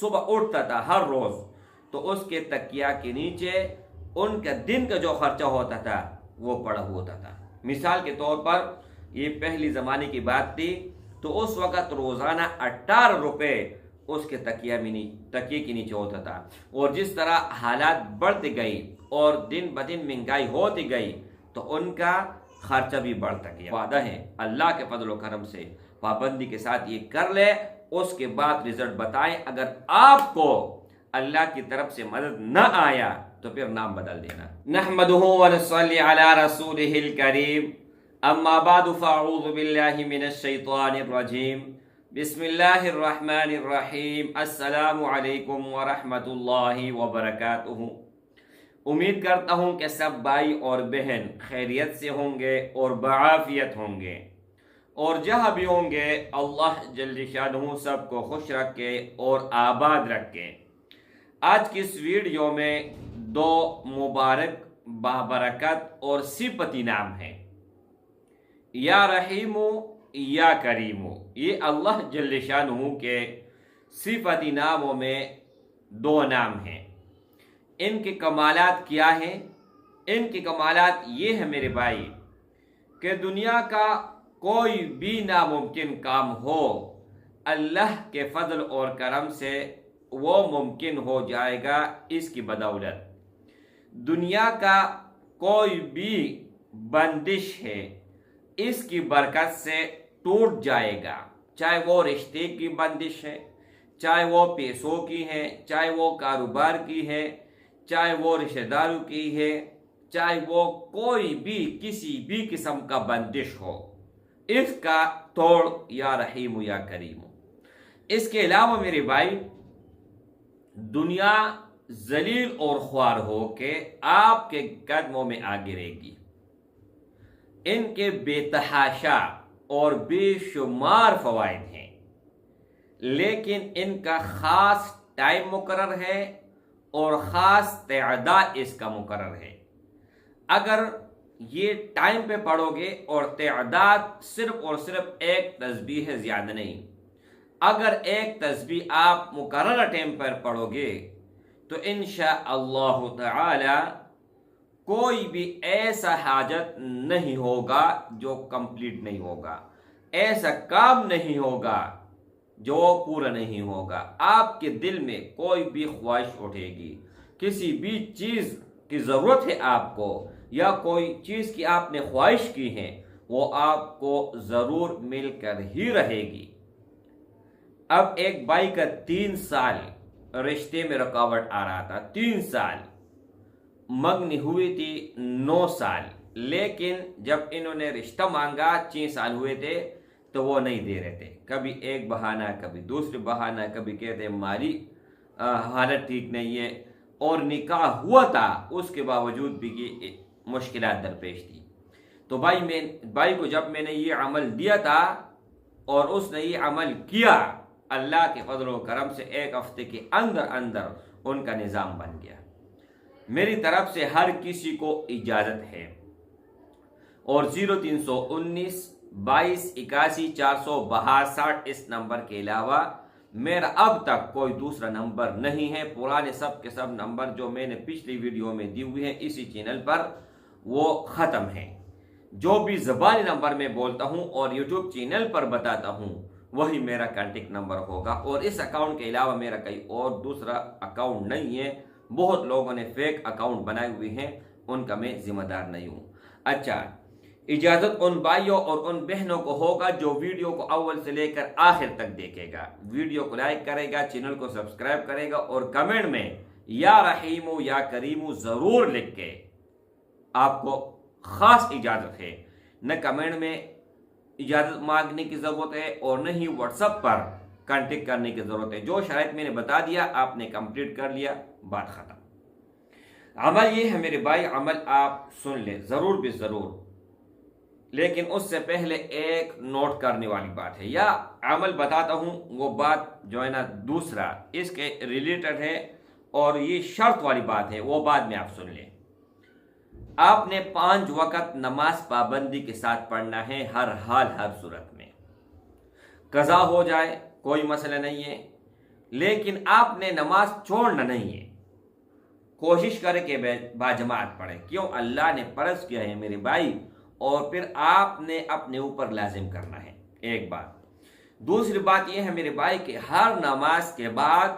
صبح اٹھتا تھا ہر روز تو اس کے تکیہ کے نیچے ان کا دن کا جو خرچہ ہوتا تھا وہ پڑا ہوتا تھا۔ مثال کے طور پر یہ پہلی زمانے کی بات تھی تو اس وقت روزانہ 18 روپے اس کے تکیے کے نیچے ہوتا تھا، اور جس طرح حالات بڑھتی گئی اور دن بدن مہنگائی ہوتی گئی تو ان کا خرچہ بھی بڑھتا گیا۔ وعدہ ہے اللہ کے فضل و کرم سے پابندی کے ساتھ یہ کر لے، اس کے بعد رزلٹ بتائیں۔ اگر آپ کو اللہ کی طرف سے مدد نہ آیا تو پھر نام بدل دینا۔ نحمدہ ونصلی علی رسولہ الکریم، اما بعد فاعوذ باللہ من الشیطان الرجیم، بسم اللہ الرحمن الرحیم، السلام علیکم ورحمۃ اللہ وبرکاتہ۔ امید کرتا ہوں کہ سب بھائی اور بہن خیریت سے ہوں گے اور بعافیت ہوں گے، اور جہاں بھی ہوں گے اللہ جل شانہ سب کو خوش رکھے اور آباد رکھے۔ آج کی اس ویڈیو میں دو مبارک بابرکت اور صفتی نام ہیں، یا رحیم یا کریم۔ یہ اللہ جل شانہ کے صفتی ناموں میں دو نام ہیں۔ ان کے کمالات کیا ہیں؟ ان کے کمالات یہ ہے میرے بھائی کہ دنیا کا کوئی بھی ناممکن کام ہو اللہ کے فضل اور کرم سے وہ ممکن ہو جائے گا اس کی بدولت۔ دنیا کا کوئی بھی بندش ہے اس کی برکت سے ٹوٹ جائے گا، چاہے وہ رشتے کی بندش ہے، چاہے وہ پیسوں کی ہے، چاہے وہ کاروبار کی ہے، چاہے وہ رشتہ داروں کی ہے، چاہے وہ کوئی بھی کسی بھی قسم کا بندش ہو، اس کا توڑ یا رحیم یا کریم۔ اس کے علاوہ میرے بھائی دنیا ذلیل اور خوار ہو کے آپ کے قدموں میں آ گرے گی۔ ان کے بے تحاشا اور بے شمار فوائد ہیں، لیکن ان کا خاص ٹائم مقرر ہے اور خاص تعداد اس کا مقرر ہے۔ اگر یہ ٹائم پہ پڑھو گے اور تعداد صرف اور صرف ایک تسبیح ہے، زیادہ نہیں، اگر ایک تسبیح آپ مقررہ ٹائم پر پڑھو گے تو انشاءاللہ تعالی کوئی بھی ایسا حاجت نہیں ہوگا جو کمپلیٹ نہیں ہوگا، ایسا کام نہیں ہوگا جو پورا نہیں ہوگا۔ آپ کے دل میں کوئی بھی خواہش اٹھے گی، کسی بھی چیز کی ضرورت ہے آپ کو، یا کوئی چیز کی آپ نے خواہش کی ہے، وہ آپ کو ضرور مل کر ہی رہے گی۔ اب ایک بھائی کا 3 سال رشتے میں رکاوٹ آ رہا تھا، 3 سال منگنی ہوئی تھی 9 سال، لیکن جب انہوں نے رشتہ مانگا 6 سال ہوئے تھے تو وہ نہیں دے رہے تھے۔ کبھی ایک بہانہ، کبھی دوسرے بہانہ، کبھی کہتے مالی حالت ٹھیک نہیں ہے، اور نکاح ہوا تھا اس کے باوجود بھی یہ مشکلات درپیش تھی۔ تو بھائی کو جب میں نے یہ عمل دیا تھا اور اس نے یہ عمل کیا، اللہ کے فضل و کرم سے 1 ہفتے کے اندر اندر ان کا نظام بن گیا۔ میری طرف سے ہر کسی کو اجازت ہے، اور 0319 22 81 462 اس نمبر کے علاوہ میرا اب تک کوئی دوسرا نمبر نہیں ہے۔ پرانے سب کے سب نمبر جو میں نے پچھلی ویڈیو میں دی ہوئی ہیں اسی چینل پر وہ ختم ہیں۔ جو بھی زبانی نمبر میں بولتا ہوں اور یوٹیوب چینل پر بتاتا ہوں وہی میرا کانٹیکٹ نمبر ہوگا، اور اس اکاؤنٹ کے علاوہ میرا کوئی اور دوسرا اکاؤنٹ نہیں ہے۔ بہت لوگوں نے فیک اکاؤنٹ بنائے ہوئے ہیں، ان کا میں ذمہ دار نہیں ہوں۔ اچھا، اجازت ان بھائیوں اور ان بہنوں کو ہوگا جو ویڈیو کو اول سے لے کر آخر تک دیکھے گا، ویڈیو کو لائک کرے گا، چینل کو سبسکرائب کرے گا، اور کمنٹ میں یا رحیم یا کریم ضرور لکھ کے آپ کو خاص اجازت ہے۔ نہ کمنٹ میں اجازت مانگنے کی ضرورت ہے اور نہ ہی واٹس ایپ پر کانٹیکٹ کرنے کی ضرورت ہے۔ جو شرائط میں نے بتا دیا آپ نے کمپلیٹ کر لیا، بات ختم۔ عمل یہ ہے میرے بھائی، عمل آپ سن لیں ضرور بھی ضرور، لیکن اس سے پہلے ایک نوٹ کرنے والی بات ہے، یا عمل بتاتا ہوں وہ بات جو ہے نا دوسرا اس کے ریلیٹڈ ہے، اور یہ شرط والی بات ہے، وہ بعد میں آپ سن لیں۔ آپ نے 5 وقت نماز پابندی کے ساتھ پڑھنا ہے، ہر حال ہر صورت میں۔ قضا ہو جائے کوئی مسئلہ نہیں ہے، لیکن آپ نے نماز چھوڑنا نہیں ہے، کوشش کرے کہ باجماعت پڑھے۔ کیوں؟ اللہ نے فرض کیا ہے میرے بھائی، اور پھر آپ نے اپنے اوپر لازم کرنا ہے، ایک بات۔ دوسری بات یہ ہے میرے بھائی کہ ہر نماز کے بعد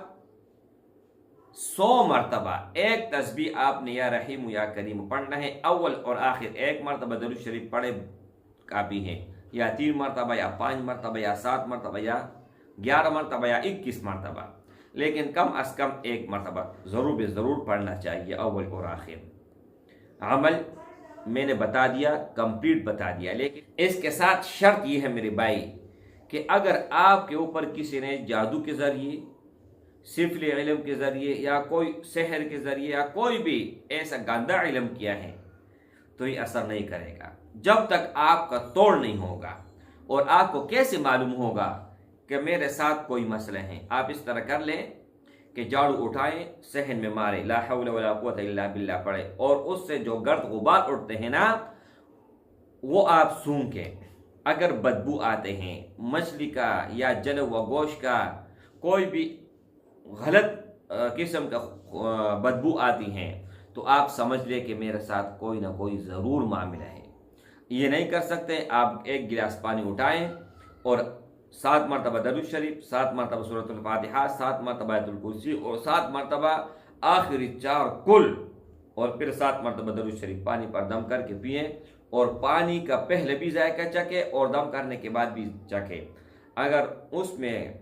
100 مرتبہ ایک تسبیح آپ نے یا رحیم یا کریم پڑھنا ہے۔ اول اور آخر ایک مرتبہ درود شریف پڑھے کافی ہے، یا 3 مرتبہ یا 5 مرتبہ یا 7 مرتبہ یا 11 مرتبہ یا 21 مرتبہ، لیکن کم از کم ایک مرتبہ ضرور بے ضرور پڑھنا چاہیے اول اور آخر۔ عمل میں نے بتا دیا، کمپلیٹ بتا دیا، لیکن اس کے ساتھ شرط یہ ہے میرے بھائی کہ اگر آپ کے اوپر کسی نے جادو کے ذریعے، سفلی علم کے ذریعے، یا کوئی سحر کے ذریعے، یا کوئی بھی ایسا گندا علم کیا ہے تو یہ اثر نہیں کرے گا جب تک آپ کا توڑ نہیں ہوگا۔ اور آپ کو کیسے معلوم ہوگا کہ میرے ساتھ کوئی مسئلہ ہے؟ آپ اس طرح کر لیں کہ جھاڑو اٹھائیں، صحن میں مارے، لا حول ولا قوت الا باللہ پڑھے، اور اس سے جو گرد غبار اٹھتے ہیں نا وہ آپ سونکیں۔ اگر بدبو آتے ہیں مچھلی کا یا جل و گوشت کا، کوئی بھی غلط قسم کا بدبو آتی ہیں، تو آپ سمجھ لیں کہ میرے ساتھ کوئی نہ کوئی ضرور معاملہ ہے۔ یہ نہیں کر سکتے، آپ ایک گلاس پانی اٹھائیں اور 7 مرتبہ درود شریف، 7 مرتبہ سورۃ الفاتحہ، 7 مرتبہ آیت الکرسی، اور 7 مرتبہ آخری 4 کل، اور پھر 7 مرتبہ درود شریف پانی پر دم کر کے پئیں، اور پانی کا پہلے بھی ذائقہ چکھے اور دم کرنے کے بعد بھی چکھے۔ اگر اس میں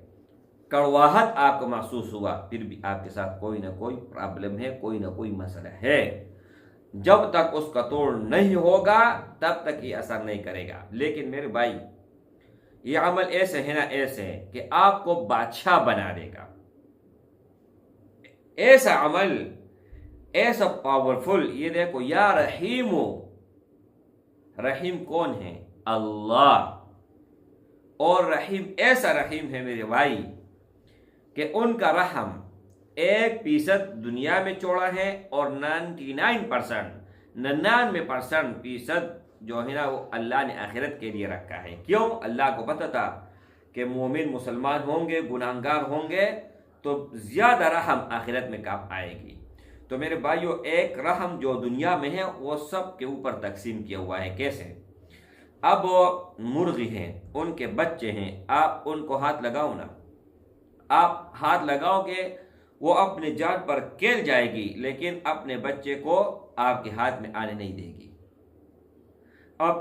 کڑواہٹ آپ کو محسوس ہوا، پھر بھی آپ کے ساتھ کوئی نہ کوئی پرابلم ہے، کوئی نہ کوئی مسئلہ ہے۔ جب تک اس کا توڑ نہیں ہوگا تب تک یہ اثر نہیں کرے گا۔ لیکن میرے بھائی یہ عمل ایسے ہے نا، ایسے ہے کہ آپ کو بادشاہ بنا دے گا۔ ایسا عمل، ایسا پاورفل۔ یہ دیکھو، یا رحیم، رحیم کون ہے؟ اللہ۔ اور رحیم ایسا رحیم ہے میرے بھائی کہ ان کا رحم 1% دنیا میں چوڑا ہے، اور 99% جو ہے نا وہ اللہ نے آخرت کے لیے رکھا ہے۔ کیوں؟ اللہ کو پتہ تھا کہ مومن مسلمان ہوں گے، گناہگار ہوں گے، تو زیادہ رحم آخرت میں کام آئے گی۔ تو میرے بھائیو، ایک رحم جو دنیا میں ہے وہ سب کے اوپر تقسیم کیا ہوا ہے۔ کیسے؟ اب مرغی ہیں، ان کے بچے ہیں، آپ ان کو ہاتھ لگاؤ نا، آپ ہاتھ لگاؤ گے وہ اپنے جان پر کھیل جائے گی، لیکن اپنے بچے کو آپ کے ہاتھ میں آنے نہیں دے گی۔ اب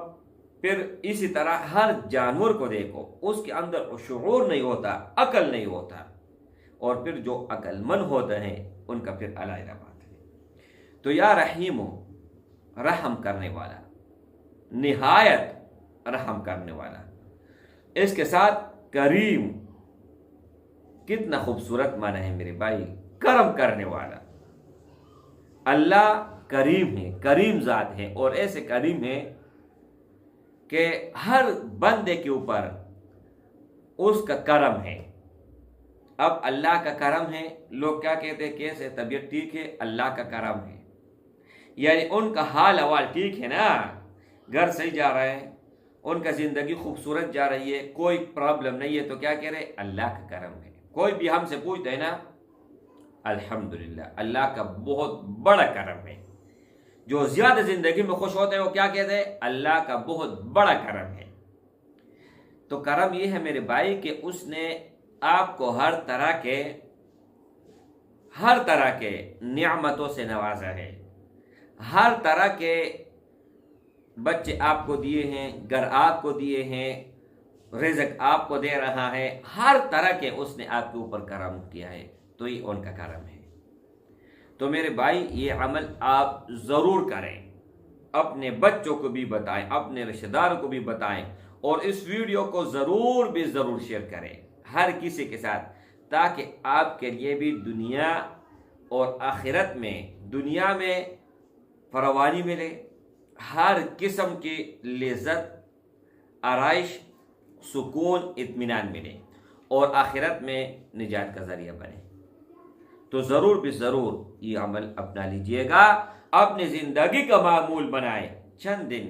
پھر اسی طرح ہر جانور کو دیکھو، اس کے اندر شعور نہیں ہوتا، عقل نہیں ہوتا، اور پھر جو عقل مند ہوتے ہیں ان کا پھر علیحدہ بات ہے۔ تو یا رحیم، رحم کرنے والا، نہایت رحم کرنے والا۔ اس کے ساتھ کریم، کتنا خوبصورت معنی ہے میرے بھائی، کرم کرنے والا۔ اللہ کریم ہے، کریم ذات ہے، اور ایسے کریم ہے کہ ہر بندے کے اوپر اس کا کرم ہے۔ اب اللہ کا کرم ہے، لوگ کیا کہتے ہیں؟ کیسے طبیعت ٹھیک ہے؟ اللہ کا کرم ہے، یعنی ان کا حال احوال ٹھیک ہے نا، گھر صحیح جا رہا ہے، ان کا زندگی خوبصورت جا رہی ہے، کوئی پرابلم نہیں ہے، تو کیا کہہ رہے؟ اللہ کا کرم ہے۔ کوئی بھی ہم سے پوچھتے ہے نا، الحمدللہ، اللہ کا بہت بڑا کرم ہے۔ جو زیادہ زندگی میں خوش ہوتے ہیں وہ کیا کہتے ہیں؟ اللہ کا بہت بڑا کرم ہے۔ تو کرم یہ ہے میرے بھائی کہ اس نے آپ کو ہر طرح کے نعمتوں سے نوازا ہے، ہر طرح کے بچے آپ کو دیے ہیں، گھر آپ کو دیے ہیں، رزق آپ کو دے رہا ہے، ہر طرح کے اس نے آپ کے اوپر کرم کیا ہے، تو یہ ان کا کرم ہے۔ تو میرے بھائی یہ عمل آپ ضرور کریں، اپنے بچوں کو بھی بتائیں، اپنے رشتہ داروں کو بھی بتائیں، اور اس ویڈیو کو ضرور بھی ضرور شیئر کریں ہر کسی کے ساتھ، تاکہ آپ کے لیے بھی دنیا اور آخرت میں، دنیا میں فراوانی ملے، ہر قسم کی لذت، آرائش، سکون، اطمینان ملے، اور آخرت میں نجات کا ذریعہ بنے۔ تو ضرور بھی ضرور یہ عمل اپنا لیجئے گا، اپنی زندگی کا معمول بنائیں۔ چند دن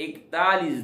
41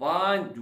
5